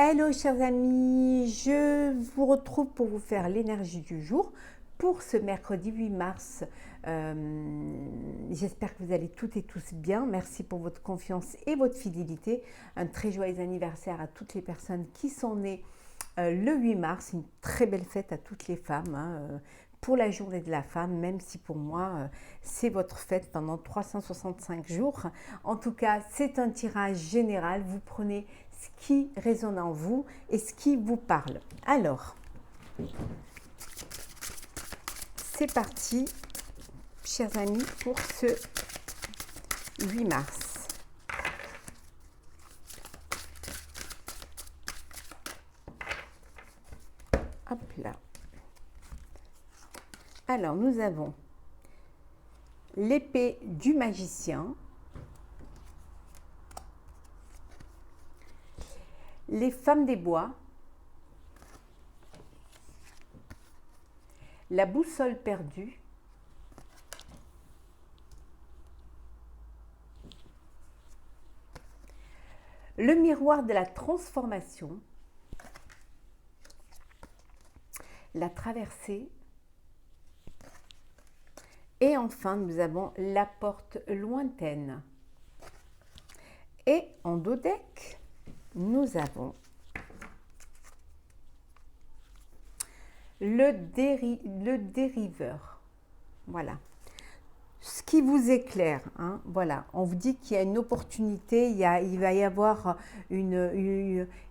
Hello chers amis, je vous retrouve pour vous faire l'énergie du jour pour ce mercredi 8 mars. J'espère que vous allez toutes et tous bien. Merci pour votre confiance et votre fidélité. Un très joyeux anniversaire à toutes les personnes qui sont nées le 8 mars. Une très belle fête à toutes les femmes. Pour la journée de la femme, même si pour moi, c'est votre fête pendant 365 jours. En tout cas, c'est un tirage général. Vous prenez ce qui résonne en vous et ce qui vous parle. Alors, c'est parti, chers amis, pour ce 8 mars. Hop là. Alors, nous avons l'épée du magicien, les femmes des bois, la boussole perdue, le miroir de la transformation, la traversée, et enfin nous avons la porte lointaine. Et en dos deck, nous avons le dériveur. Voilà. Ce qui vous éclaire, hein, voilà. On vous dit qu'il y a une opportunité, il va y avoir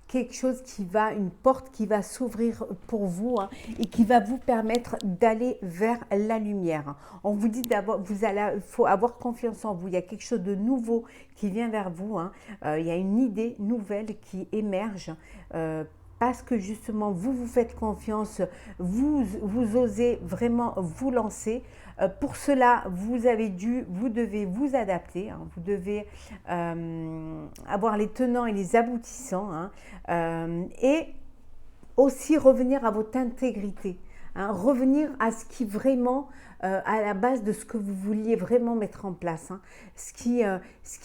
quelque chose une porte qui va s'ouvrir pour vous, hein, et qui va vous permettre d'aller vers la lumière. On vous dit il faut avoir confiance en vous. Il y a quelque chose de nouveau qui vient vers vous, hein. Il y a une idée nouvelle qui émerge. Parce que justement, vous faites confiance, vous osez vraiment vous lancer. Pour cela, vous devez vous adapter, hein, vous devez avoir les tenants et les aboutissants, hein, et aussi revenir à votre intégrité, hein, revenir à ce qui vraiment, à la base de ce que vous vouliez vraiment mettre en place, hein, ce qui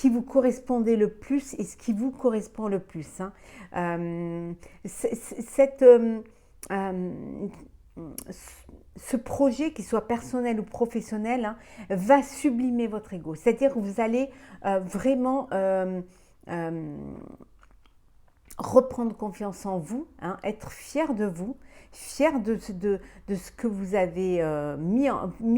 vous correspondait le plus et ce qui vous correspond le plus, hein. Ce projet, qu'il soit personnel ou professionnel, hein, va sublimer votre ego. C'est-à-dire que vous allez vraiment reprendre confiance en vous, hein, être fier de vous, fier de ce que vous avez mis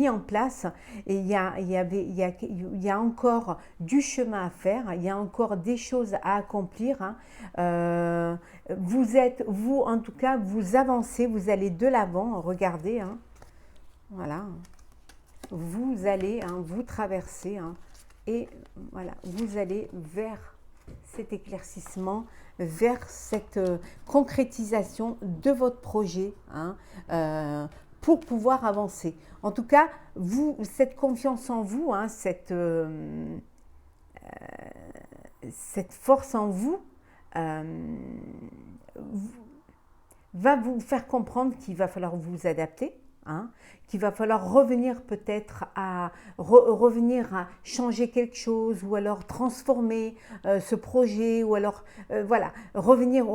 en place. Et il y a encore du chemin à faire, il y a encore des choses à accomplir, hein. Vous en tout cas, vous avancez, vous allez de l'avant, regardez, hein, voilà, vous allez, hein, vous traversez, hein, et voilà, vous allez vers cet éclaircissement, vers cette concrétisation de votre projet, hein, pour pouvoir avancer. En tout cas, cette confiance en vous, hein, cette force en vous, va vous faire comprendre qu'il va falloir vous adapter, hein, qu'il va falloir revenir peut-être revenir à changer quelque chose, ou alors transformer ce projet, ou alors voilà, revenir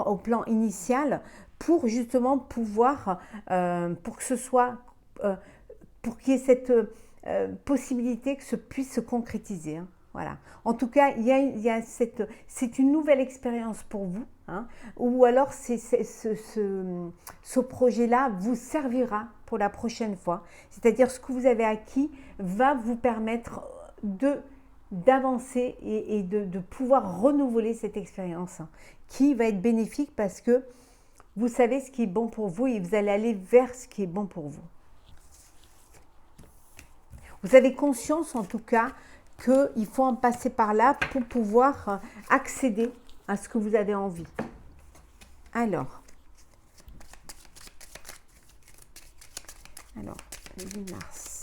au plan initial pour justement pouvoir, pour que ce soit, pour qu'il y ait cette possibilité que ce puisse se concrétiser, hein. Voilà. En tout cas, c'est une nouvelle expérience pour vous, hein, ou alors ce projet-là vous servira pour la prochaine fois. C'est-à-dire ce que vous avez acquis va vous permettre d'avancer et de pouvoir renouveler cette expérience, hein, qui va être bénéfique parce que vous savez ce qui est bon pour vous et vous allez aller vers ce qui est bon pour vous. Vous avez conscience en tout cas qu'il faut en passer par là pour pouvoir accéder à ce que vous avez envie. Alors, le 8 mars.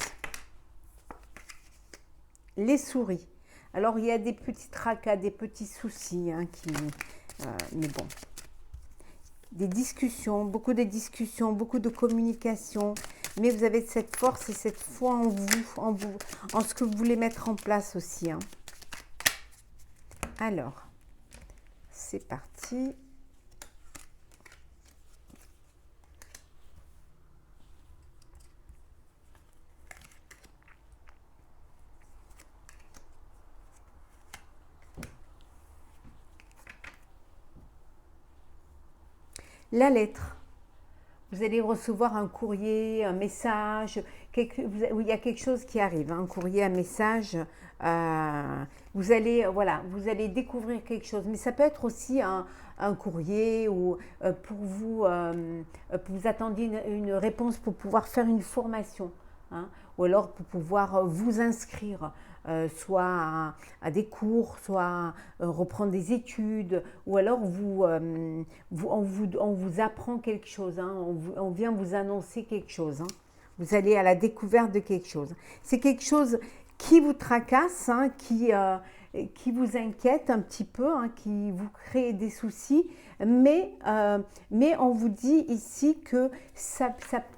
Les souris. Alors, il y a des petits tracas, des petits soucis, hein, mais bon. Des discussions, beaucoup de communication. Mais vous avez cette force et cette foi en vous, en ce que vous voulez mettre en place aussi, hein. Alors, c'est parti. La lettre. Vous allez recevoir un courrier, un message, il y a quelque chose qui arrive, un courrier, un message. Vous allez, voilà, vous allez découvrir quelque chose. Mais ça peut être aussi un courrier ou pour vous attendiez une réponse pour pouvoir faire une formation, hein, ou alors pour pouvoir vous inscrire. Soit à des cours, soit reprendre des études, ou alors on vous apprend quelque chose, hein, on vient vous annoncer quelque chose. Hein. Vous allez à la découverte de quelque chose. C'est quelque chose qui vous tracasse, hein, qui vous inquiète un petit peu, hein, qui vous crée des soucis, mais on vous dit ici que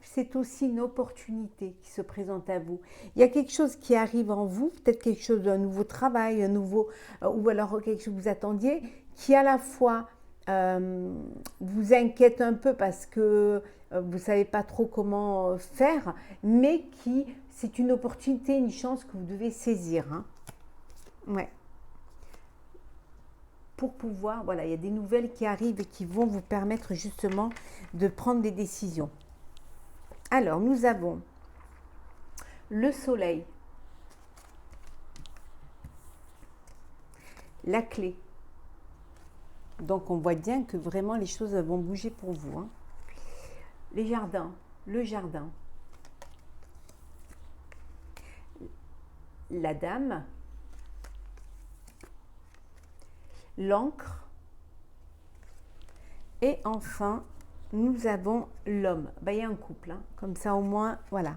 c'est aussi une opportunité qui se présente à vous. Il y a quelque chose qui arrive en vous, peut-être quelque chose d'un nouveau travail, un nouveau, ou alors quelque chose que vous attendiez, qui à la fois vous inquiète un peu parce que vous ne savez pas trop comment faire, mais c'est une opportunité, une chance que vous devez saisir. Hein. Ouais. Pour pouvoir, voilà, il y a des nouvelles qui arrivent et qui vont vous permettre justement de prendre des décisions. Alors, nous avons le soleil, la clé. Donc, on voit bien que vraiment les choses vont bouger pour vous. Hein. Les jardins, le jardin, la dame, l'encre et enfin, nous avons l'homme. Ben, il y a un couple, hein. Comme ça au moins, voilà.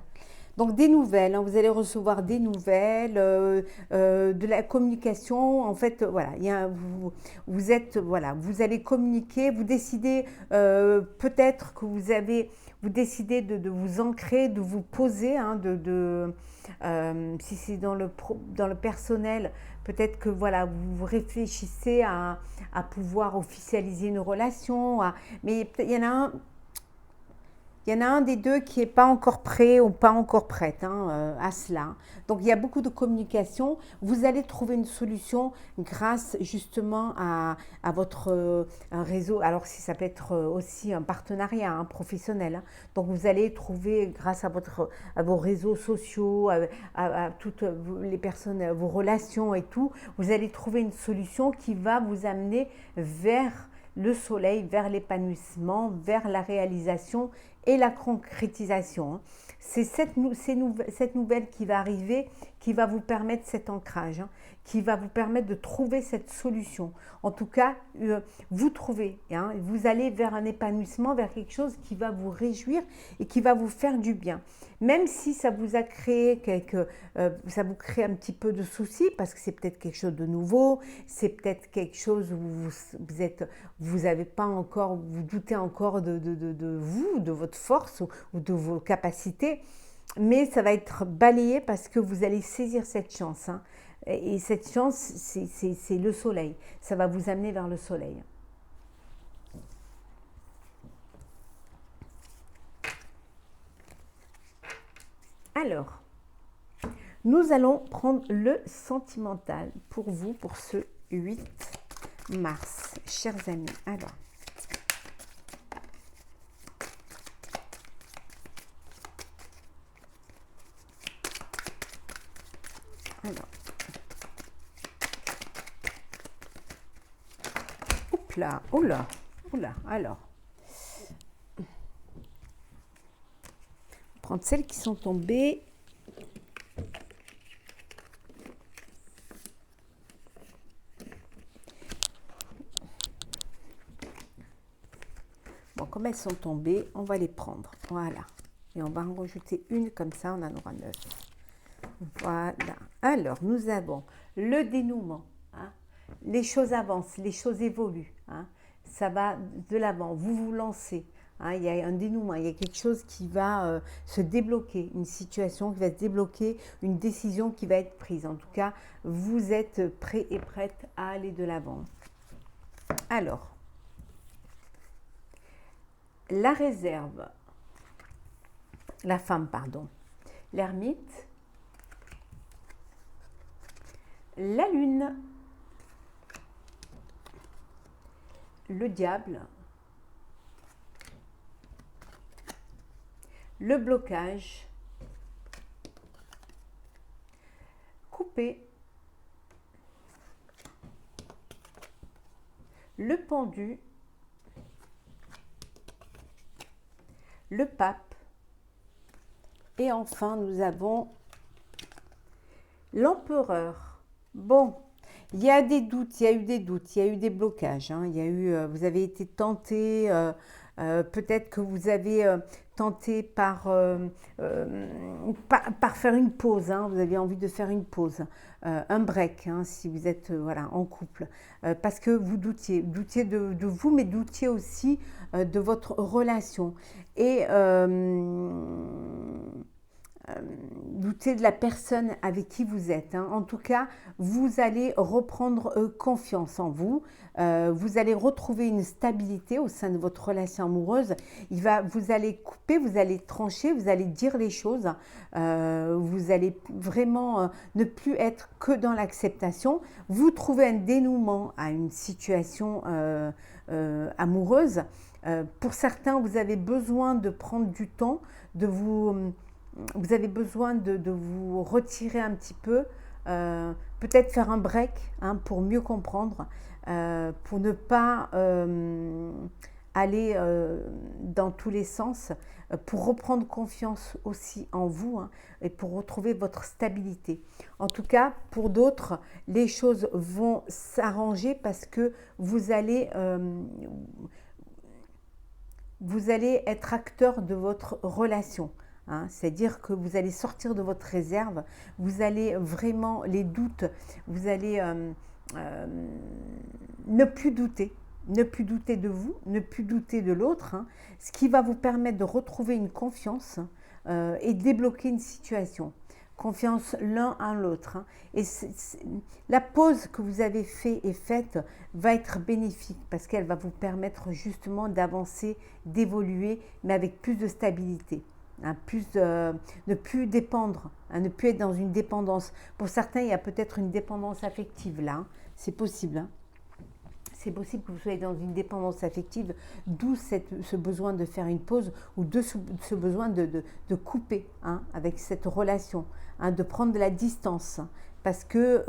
Donc des nouvelles, hein, vous allez recevoir des nouvelles, de la communication. En fait, voilà, vous êtes, voilà, vous allez communiquer, vous décidez peut-être que vous décidez de vous ancrer, de vous poser, hein, si c'est dans le personnel, peut-être que voilà, vous réfléchissez à pouvoir officialiser une relation, mais il y en a un des deux qui n'est pas encore prêt ou pas encore prête, hein, à cela. Donc il y a beaucoup de communication. Vous allez trouver une solution grâce justement à votre réseau. Alors si ça peut être aussi un partenariat, hein, professionnel. Hein. Donc vous allez trouver grâce à vos réseaux sociaux, à toutes les personnes, vos relations et tout, vous allez trouver une solution qui va vous amener vers le soleil, vers l'épanouissement, vers la réalisation et la concrétisation. C'est cette nouvelle qui va arriver, qui va vous permettre cet ancrage, hein, qui va vous permettre de trouver cette solution. En tout cas, vous trouvez, hein, vous allez vers un épanouissement, vers quelque chose qui va vous réjouir et qui va vous faire du bien. Même si ça vous a créé ça vous crée un petit peu de soucis parce que c'est peut-être quelque chose de nouveau, c'est peut-être quelque chose où vous avez pas encore, vous doutez encore de vous, de votre force ou de vos capacités, mais ça va être balayé parce que vous allez saisir cette chance. Hein. Et cette chance, c'est le soleil. Ça va vous amener vers le soleil. Alors, nous allons prendre le sentimental pour vous, pour ce 8 mars, chers amis. Alors, hop là, oula, alors. Prendre celles qui sont tombées. Bon, comme elles sont tombées, on va les prendre. Voilà. Et on va en rajouter une, comme ça on en aura 9. Voilà. Alors, nous avons le dénouement. Hein. Les choses avancent, les choses évoluent. Hein. Ça va de l'avant. Vous vous lancez. Hein. Il y a un dénouement, il y a quelque chose qui va se débloquer, une situation qui va se débloquer, une décision qui va être prise. En tout cas, vous êtes prêt et prête à aller de l'avant. Alors, la réserve, la femme, pardon, l'ermite, la lune, le diable le blocage, couper, le pendu, le pape et enfin nous avons l'empereur. Bon, il y a des doutes, il y a eu des doutes, il y a eu des blocages, hein, il y a eu, vous avez été tenté, peut-être que vous avez tenté par faire une pause, hein, vous avez envie de faire une pause, un break, hein, si vous êtes voilà, en couple, parce que vous doutiez de vous, mais doutiez aussi de votre relation. Et doutez de la personne avec qui vous êtes, hein. En tout cas, vous allez reprendre confiance en vous. Vous allez retrouver une stabilité au sein de votre relation amoureuse. Vous allez couper, vous allez trancher, vous allez dire les choses. Vous allez vraiment ne plus être que dans l'acceptation. Vous trouvez un dénouement à une situation amoureuse. Pour certains, vous avez besoin de prendre du temps, vous avez besoin de vous retirer un petit peu, peut-être faire un break, hein, pour mieux comprendre, pour ne pas aller dans tous les sens, pour reprendre confiance aussi en vous, hein, et pour retrouver votre stabilité. En tout cas, pour d'autres, les choses vont s'arranger parce que vous allez être acteur de votre relation. Hein, c'est-à-dire que vous allez sortir de votre réserve, vous allez vraiment les doutes, vous allez ne plus douter de vous, ne plus douter de l'autre, hein, ce qui va vous permettre de retrouver une confiance et débloquer une situation. Confiance l'un en l'autre, hein. Et la pause que vous avez faite va être bénéfique parce qu'elle va vous permettre justement d'avancer, d'évoluer, mais avec plus de stabilité. Hein, ne plus dépendre, hein, ne plus être dans une dépendance. Pour certains, il y a peut-être une dépendance affective là, hein. C'est possible. Hein. C'est possible que vous soyez dans une dépendance affective, d'où ce besoin de faire une pause ou de ce besoin de couper, hein, avec cette relation, hein, de prendre de la distance parce que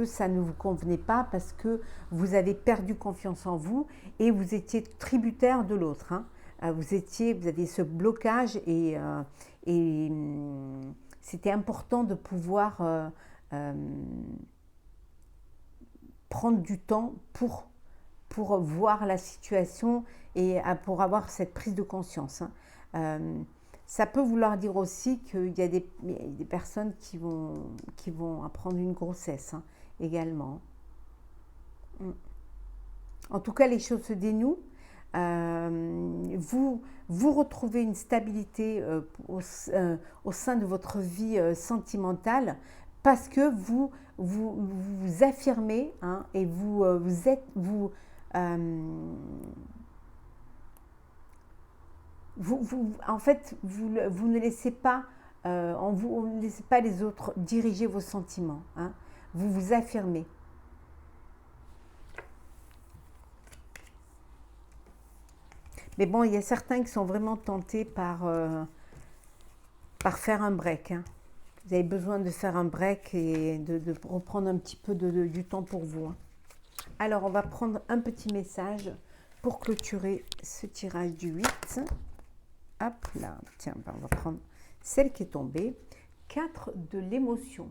ça ne vous convenait pas, parce que vous avez perdu confiance en vous et vous étiez tributaire de l'autre. Hein. Vous aviez ce blocage et c'était important de pouvoir prendre du temps pour voir la situation et pour avoir cette prise de conscience. Hein. Ça peut vouloir dire aussi qu'il y a des personnes qui vont apprendre une grossesse, hein, également. En tout cas, les choses se dénouent. Vous retrouvez une stabilité au sein de votre vie sentimentale parce que vous affirmez, hein, et en fait, vous ne laissez pas vous ne laissez pas les autres diriger vos sentiments, hein. Vous vous affirmez. Mais bon, il y a certains qui sont vraiment tentés par faire un break, hein. Vous avez besoin de faire un break et de reprendre un petit peu du temps pour vous, hein. Alors, on va prendre un petit message pour clôturer ce tirage du 8. Hop là, tiens, on va prendre celle qui est tombée. 4 de l'émotion.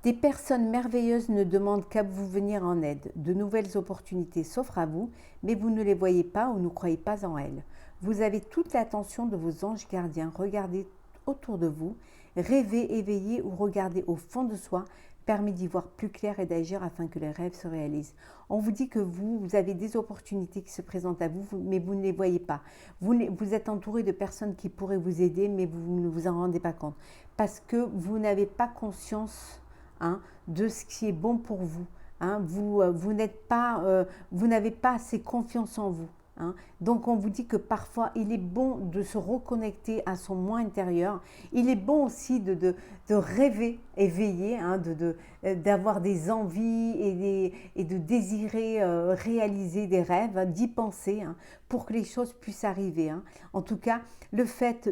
Des personnes merveilleuses ne demandent qu'à vous venir en aide. De nouvelles opportunités s'offrent à vous, mais vous ne les voyez pas ou ne croyez pas en elles. Vous avez toute l'attention de vos anges gardiens. Regardez autour de vous, rêvez, éveillez ou regardez au fond de soi permet d'y voir plus clair et d'agir afin que les rêves se réalisent. On vous dit que vous avez des opportunités qui se présentent à vous, mais vous ne les voyez pas. Vous êtes entouré de personnes qui pourraient vous aider, mais vous ne vous en rendez pas compte. Parce que vous n'avez pas conscience, hein, de ce qui est bon pour vous. Hein. Vous n'avez pas assez confiance en vous. hein. Donc on vous dit que parfois il est bon de se reconnecter à son moi intérieur. Il est bon aussi de rêver éveillé, hein, d'avoir des envies et de désirer réaliser des rêves, hein, d'y penser, hein, pour que les choses puissent arriver, hein. En tout cas, le fait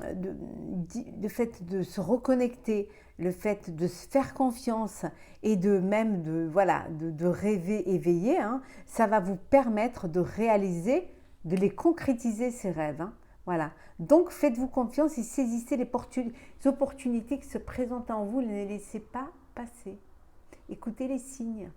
le fait de se reconnecter, le fait de se faire confiance et de même voilà, de rêver éveillé, hein, ça va vous permettre de réaliser, de les concrétiser ces rêves, hein. Voilà. Donc faites-vous confiance et saisissez les opportunités qui se présentent en vous, ne les laissez pas passer. Écoutez les signes.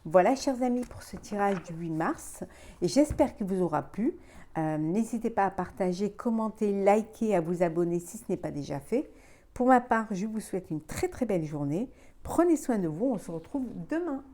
Voilà, chers amis, pour ce tirage du 8 mars. Et j'espère qu'il vous aura plu. N'hésitez pas à partager, commenter, liker, à vous abonner si ce n'est pas déjà fait. Pour ma part, je vous souhaite une très très belle journée. Prenez soin de vous. On se retrouve demain.